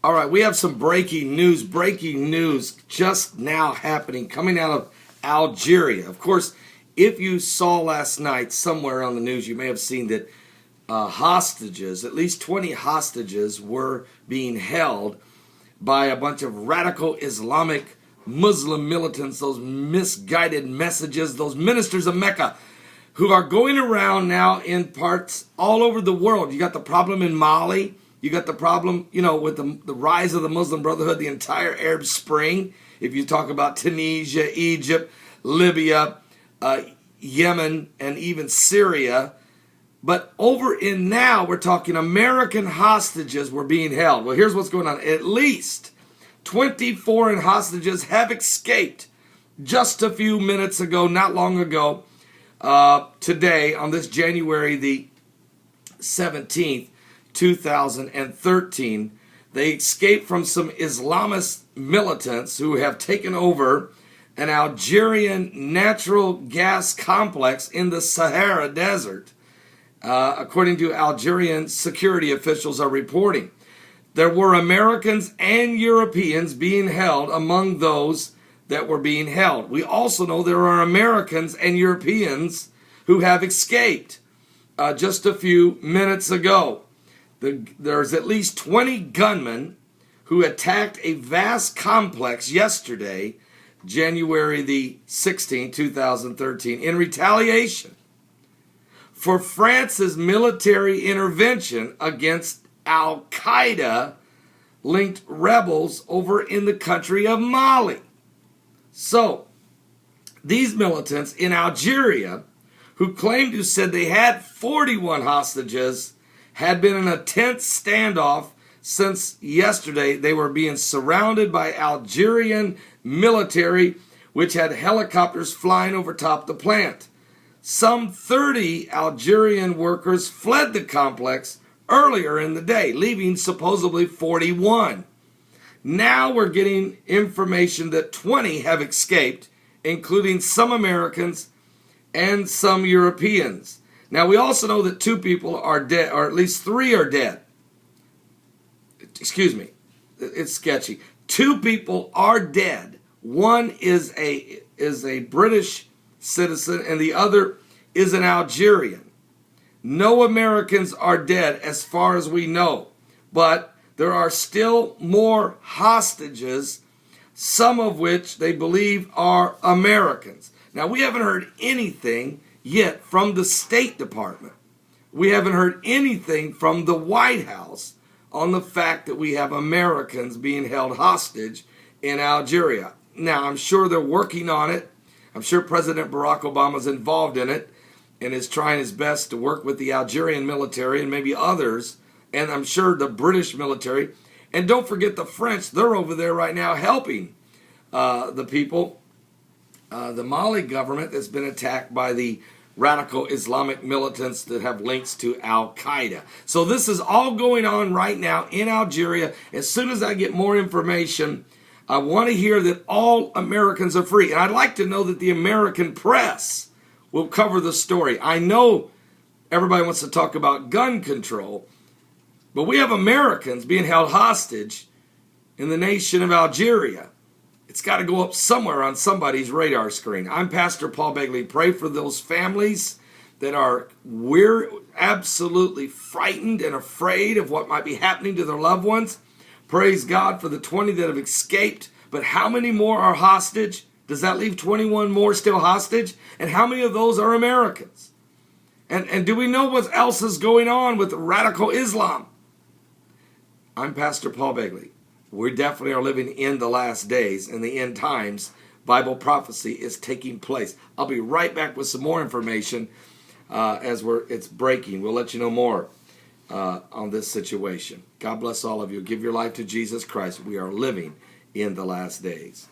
All right, we have some breaking news just now happening, coming out of Algeria. Of course, if you saw last night somewhere on the news, you may have seen that hostages, at least 20 hostages, were being held by a bunch of radical Islamic Muslim militants, those misguided messages, those ministers of Mecca, who are going around now in parts all over the world. You got the problem in Mali. You got the problem, with the rise of the Muslim Brotherhood, the entire Arab Spring. If you talk about Tunisia, Egypt, Libya, Yemen, and even Syria. But over in now, we're talking American hostages were being held. Well, here's what's going on. At least 20 foreign hostages have escaped just a few minutes ago, not long ago, today, on this January the 17th, 2013. They escaped from some Islamist militants who have taken over an Algerian natural gas complex in the Sahara Desert, according to Algerian security officials are reporting. There were Americans and Europeans being held among those that were being held. We also know there are Americans and Europeans who have escaped just a few minutes ago. There's at least 20 gunmen who attacked a vast complex yesterday, January the 16th, 2013, in retaliation for France's military intervention against Al-Qaeda-linked rebels over in the country of Mali. So, these militants in Algeria, who claimed to said they had 41 hostages, had been in a tense standoff since yesterday. They were being surrounded by Algerian military, which had helicopters flying over top the plant. Some 30 Algerian workers fled the complex earlier in the day, leaving supposedly 41. Now we're getting information that 20 have escaped, including some Americans and some Europeans. Now, we also know that 2 people are dead, or at least 3 are dead. Excuse me. It's sketchy. 2 people are dead. One is a British citizen, and the other is an Algerian. No Americans are dead as far as we know, but there are still more hostages, some of which they believe are Americans. Now, we haven't heard anything yet from the State Department. We haven't heard anything from the White House on the fact that we have Americans being held hostage in Algeria. Now, I'm sure they're working on it. I'm sure President Barack Obama is involved in it and is trying his best to work with the Algerian military and maybe others, and I'm sure the British military. And don't forget the French. They're over there right now helping the people, the Mali government that's been attacked by the radical Islamic militants that have links to Al-Qaeda. So this is all going on right now in Algeria. As soon as I get more information, I want to hear that all Americans are free. And I'd like to know that the American press will cover the story. I know everybody wants to talk about gun control, but we have Americans being held hostage in the nation of Algeria. It's got to go up somewhere on somebody's radar screen. I'm Pastor Paul Begley. Pray for those families that are absolutely frightened and afraid of what might be happening to their loved ones. Praise God for the 20 that have escaped. But how many more are hostage? Does that leave 21 more still hostage? And how many of those are Americans? And do we know what else is going on with radical Islam? I'm Pastor Paul Begley. We definitely are living in the last days, and the end times. Bible prophecy is taking place. I'll be right back with some more information as it's breaking. We'll let you know more on this situation. God bless all of you. Give your life to Jesus Christ. We are living in the last days.